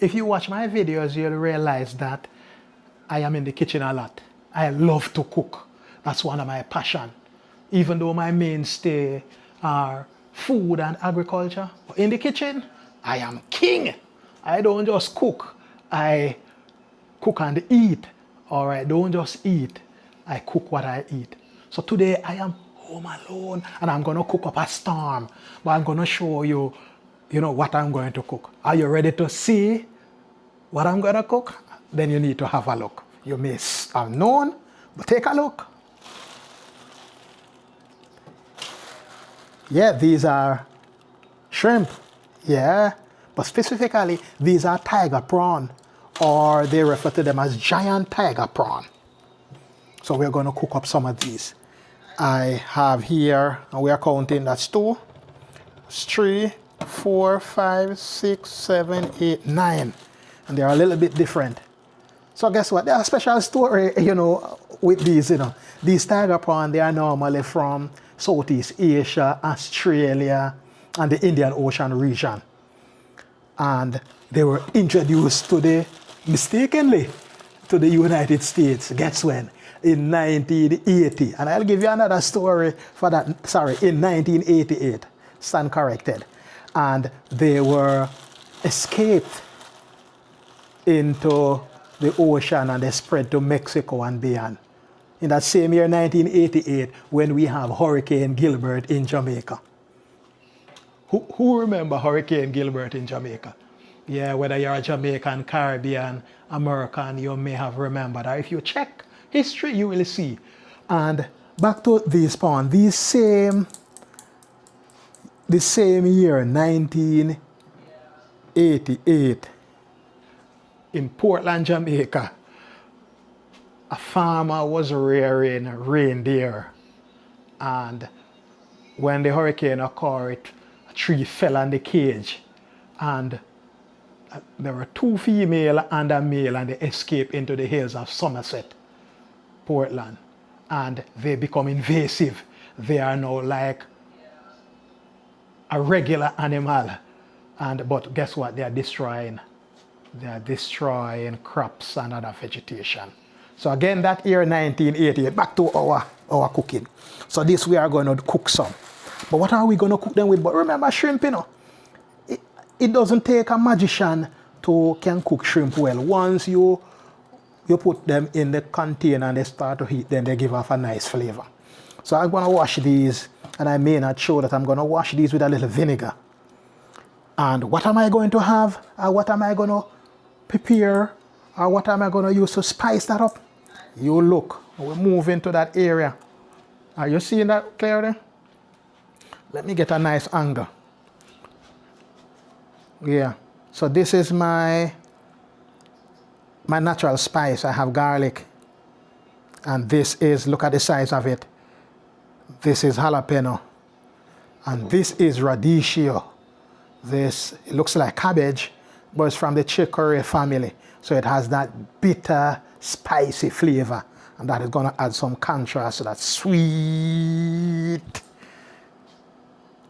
if you watch my videos, you'll realize that I am in the kitchen a lot. I love to cook. That's one of my passion. Even though my mainstay are food and agriculture, but in the kitchen, I am king. I don't just cook. I cook and eat, or I don't just eat. I cook what I eat. So today I am home alone and I'm gonna cook up a storm, but I'm gonna show you, what I'm going to cook. Are you ready to see what I'm gonna cook? Then you need to have a look. You may have known, but take a look. Yeah, these are shrimp. Yeah, but specifically, these are tiger prawn, or they refer to them as giant tiger prawn. So we're going to cook up some of these. I have here, and we are counting, that's 2, 3, 4, 5, 6, 7, 8, 9. And they're a little bit different. So guess what? There's a special story, with these, These tiger prawn, they are normally from Southeast Asia, Australia, and the Indian Ocean region. And they were introduced mistakenly to the United States. Guess when? In 1980. And I'll give you another story for that. Sorry, in 1988. Stand corrected. And they were escaped into the ocean and they spread to Mexico and beyond. In that same year, 1988, when we have Hurricane Gilbert in Jamaica. Who remember Hurricane Gilbert in Jamaica? Yeah, whether you're a Jamaican, Caribbean, American, you may have remembered. Or if you check history, you will see. And back to these prawns, the same year, 1988, in Portland, Jamaica, a farmer was rearing reindeer. And when the hurricane occurred, a tree fell on the cage. And there were 2 female and a male, and they escaped into the hills of Somerset, Portland. And they become invasive. They are now like a regular animal. But guess what? They are destroying crops and other vegetation. So again, that year 1988, back to our cooking. So this we are going to cook some. But what are we going to cook them with? But remember shrimp, it doesn't take a magician can cook shrimp well. Once you put them in the container and they start to heat, then they give off a nice flavor. So I'm going to wash these, and I may not show that I'm going to wash these with a little vinegar. And what am I going to have? What am I going to prepare? Or what am I going to use to spice that up? You look. We'll move into that area. Are you seeing that clearly? Let me get a nice angle. Yeah. So this is my natural spice. I have garlic. And this is, look at the size of it. This is jalapeno. And this is radicchio. This, it looks like cabbage, but it's from the chicory family. So it has that bitter, spicy flavor. And that is going to add some contrast to that sweet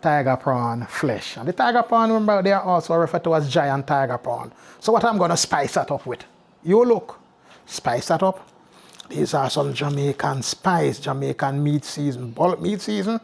tiger prawn flesh. And the tiger prawn, remember, they are also referred to as giant tiger prawn. So what I'm going to spice that up with? You look. Spice that up. These are some Jamaican spice, Jamaican meat season, bulk meat season.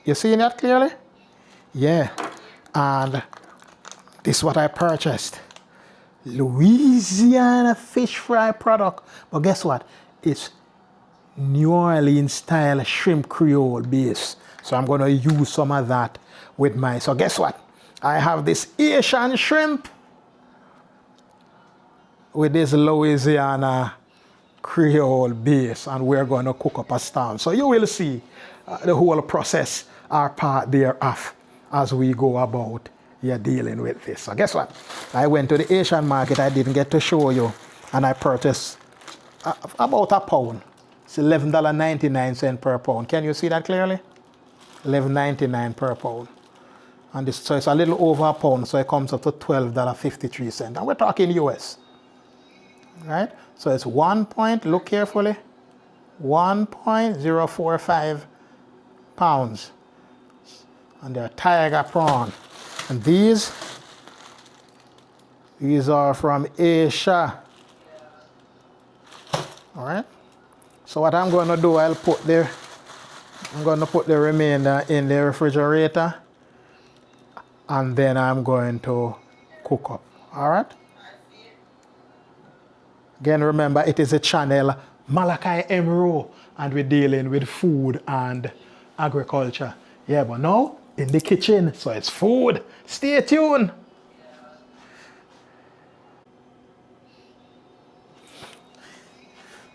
You seeing that clearly? Yeah. And this is what I purchased. Louisiana fish fry product. But guess what? It's New Orleans style shrimp Creole base. So I'm going to use some of that with so guess what? I have this Asian shrimp with this Louisiana Creole base, and we're going to cook up a storm. So you will see the whole process, our part thereof, as we go about dealing with this. So guess what? I went to the Asian market. I didn't get to show you, and I purchased about a pound. It's $11.99 per pound. Can you see that clearly? $11.99 per pound. And this, so it's a little over a pound, so it comes up to $12.53. And we're talking US. Right? So it's 1 point, look carefully, 1.045 pounds. And they're tiger prawn. And these These are from Asia. All right. So what I'm going to do, I'm going to put the remainder in the refrigerator, and then I'm going to cook up. All right. Again, remember, it is a channel, Malachi Emro, and we're dealing with food and agriculture. Yeah, but now in the kitchen, so it's food. Stay tuned.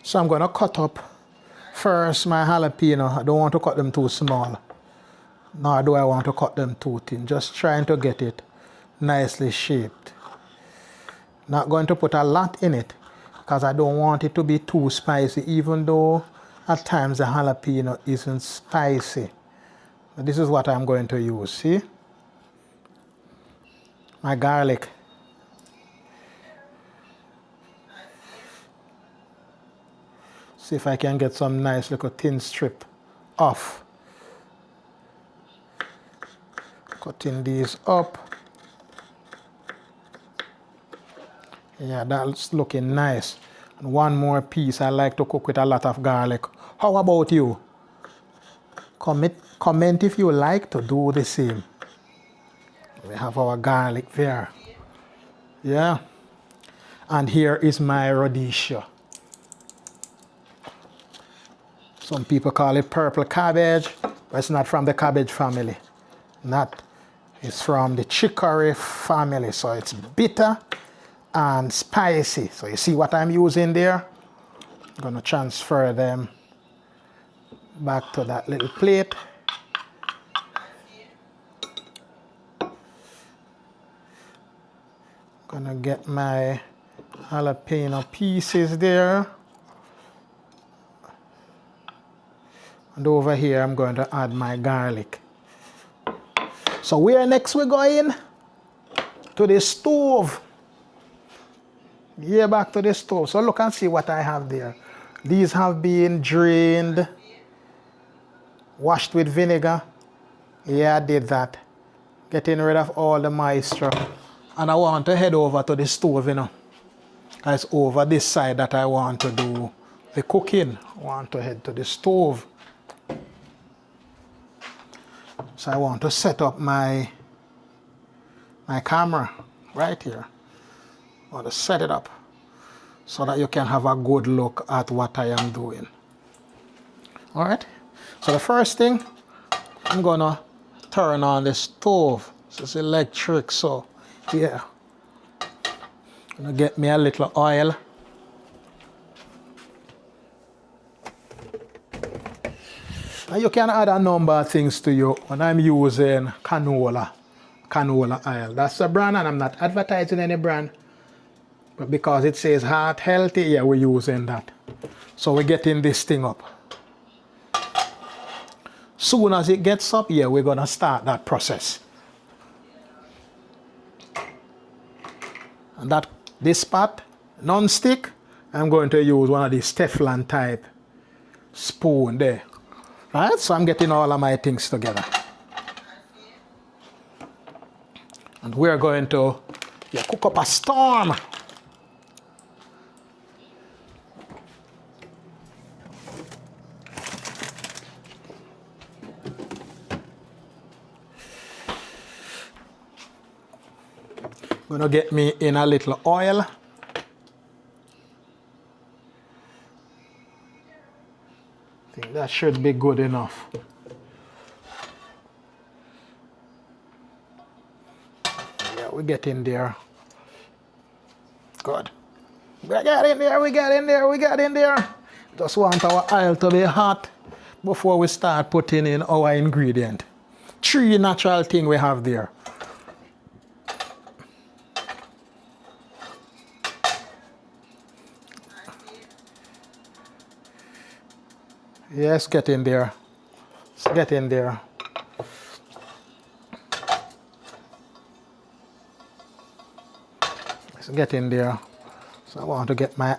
So I'm going to cut up first my jalapeno. I don't want to cut them too small, nor do I want to cut them too thin. Just trying to get it nicely shaped. Not going to put a lot in it because I don't want it to be too spicy, even though at times the jalapeno isn't spicy. But this is what I'm going to use. See? My garlic. See if I can get some nice little thin strip off. Cutting these up. Yeah, that's looking nice. And one more piece. I like to cook with a lot of garlic. How about you? Comment if you like to do the same. We have our garlic there. Yeah. And here is my radicchio. Some people call it purple cabbage, but it's not from the cabbage family. It's from the chicory family, so it's bitter and spicy. So you see what I'm using there? I'm going to transfer them back to that little plate. I'm going to get my jalapeno pieces there. And over here, I'm going to add my garlic. So where next we're going? To the stove. Yeah, back to the stove. So look and see what I have there. These have been drained, washed with vinegar. Yeah, I did that. Getting rid of all the moisture. And I want to head over to the stove, you know. It's over this side that I want to do the cooking. I want to head to the stove. So I want to set up my camera right here. I want to set it up so that you can have a good look at what I am doing. All right. So the first thing, I'm going to turn on the stove. So it's electric, so yeah. I'm going to get me a little oil. And you can add a number of things to you when I'm using canola oil. That's a brand, and I'm not advertising any brand. But because it says heart healthy, yeah, we're using that. So we're getting this thing up. Soon as it gets up, yeah, we're going to start that process. And this pot, non-stick, I'm going to use one of these Teflon type spoon there. Right, so I'm getting all of my things together. And we're going to cook up a storm. I'm going to get me in a little oil. I think that should be good enough. Yeah, we get in there. Good. We got in there. Just want our oil to be hot before we start putting in our ingredient. 3 natural things we have there. Yes, get in there. Let's get in there. Let's get in there. So I want to get my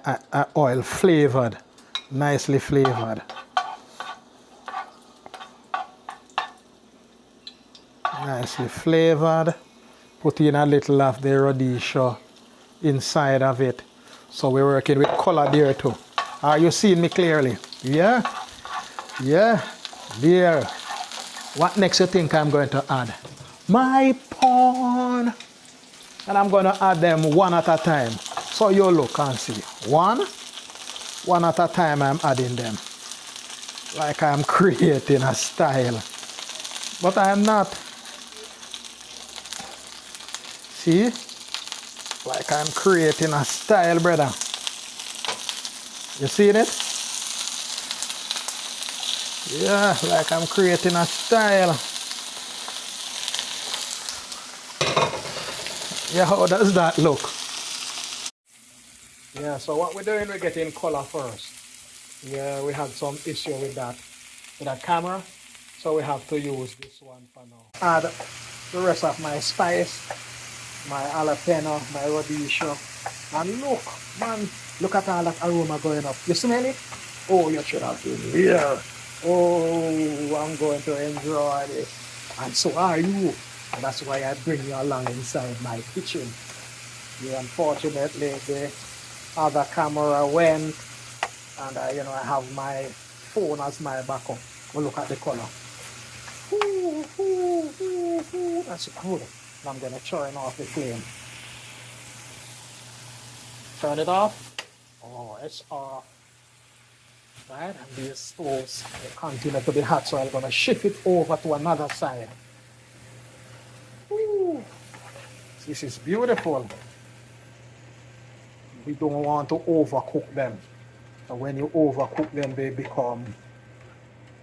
oil flavored, nicely flavored. Nicely flavored. Put in a little of the radicchio inside of it. So we're working with color there too. Are you seeing me clearly? Yeah? Yeah? There. What next you think I'm going to add? My pawn. And I'm going to add them one at a time. So you look and see. One at a time I'm adding them. Like I'm creating a style. But I am not. See? Like I'm creating a style, brother. You see it? Yeah, like I'm creating a style. Yeah, how does that look? Yeah, so what we're doing, we're getting color first. Yeah, we had some issue with that camera. So we have to use this one for now. Add the rest of my spice, my jalapeno, my radicchio. And look, man, look at all that aroma going up. You smell it? Oh, you should have been here. Oh, I'm going to enjoy this. And so are you. And that's why I bring you along inside my kitchen. Yeah, unfortunately, the other camera went. And I have my phone as my backup. Oh, look at the color. Ooh, ooh, ooh, ooh. That's good. I'm going to turn off the flame. Turn it off. Oh, it's off. Right, and these stoves continue to be hot, so I'm going to shift it over to another side. Ooh. This is beautiful. We don't want to overcook them. So when you overcook them, they become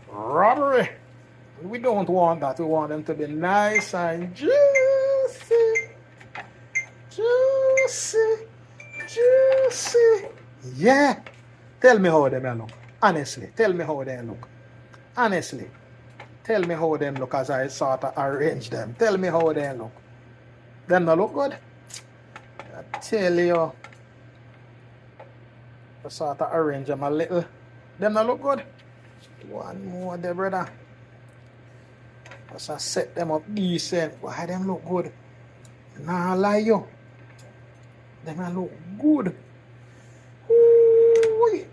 rubbery. We don't want that. We want them to be nice and juicy. Juicy. Juicy. Yeah. Tell me how they look. Honestly, tell me how they look. Honestly. Tell me how they look as I sort of arrange them. Tell me how they look. Them not look good? I tell you. I sort of arrange them a little. Them not look good? One more there, brother. Just I set them up decent. Why them look good? Nah, lie you. Them not look good. Ooh.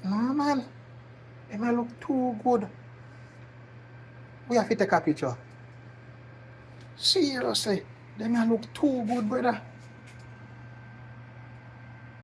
Nah, man. Them not look too good. We have to take a picture. Seriously. Them not look too good, brother.